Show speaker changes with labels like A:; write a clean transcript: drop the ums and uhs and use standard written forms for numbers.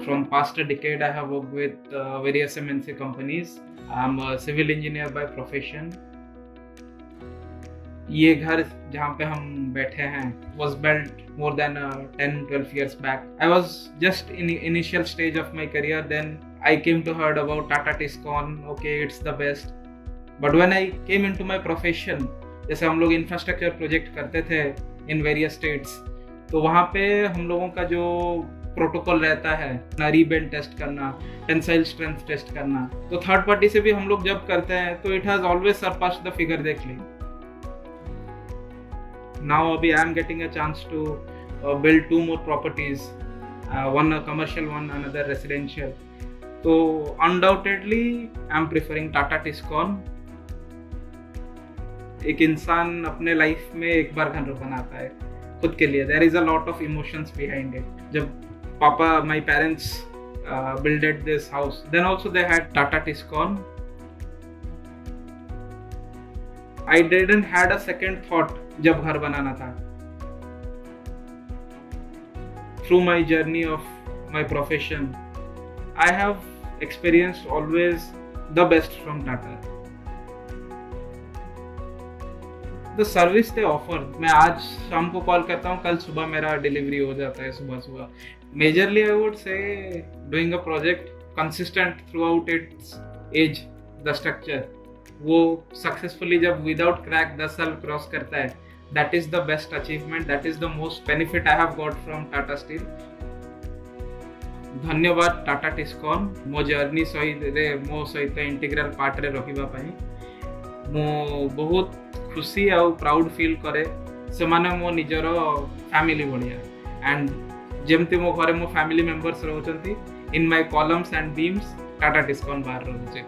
A: From past a decade, I have worked with various MNC companies. I'm a civil engineer by profession. ये घर जहाँ पे हम बैठे हैं was built more than 10-12 years back. I was just in initial stage of my career. Then I came to heard about Tata Tiscon. Okay, it's the best. But when I came into my profession, जैसे हम लोग infrastructure project करते थे in various states, तो वहाँ पे हम लोगों का जो प्रोटोकॉल रहता है ना, रीबेंड टेस्ट करना, टेंसाइल स्ट्रेंथ टेस्ट करना, तो थर्ड पार्टी से भी हम लोग जब करते हैं तो it has always surpassed the figure देख ली. नाउ अभी I am getting a chance to build 2 more properties, one a commercial, one another residential. तो undoubtedly I am preferring Tata Tiscon. एक इंसान अपने लाइफ में एक बार घर बनाता है खुद के लिए. There is a lot of emotions behind it. जब पापा, my parents builded this house, then also they had Tata Tiscon. I didn't had a second thought जब घर बनाना था. Through my journey of my profession, I have experienced always the best from Tata. The service they offer, मैं आज शाम को call करता हूँ, कल सुबह मेरा डिलीवरी हो जाता है सुबह सुबह. Majorly I would say doing a project consistent throughout its age, the structure, वो successfully जब without crack 10 साल क्रॉस करता है, that is the best achievement, that is the most benefit I have got from Tata Steel. धन्यवाद टाटा टिस्कॉन मो journey मो सहित integral part रे रखिबा पई. मो बहुत खुशी और प्राउड फील करे. से माने मो निजर फैमिली बढ़िया, एंड जेमती मो घरे मो फैमिली मेंबर्स रहउचंती. In my columns and beams Tata Tiscon बाहर रहउचे.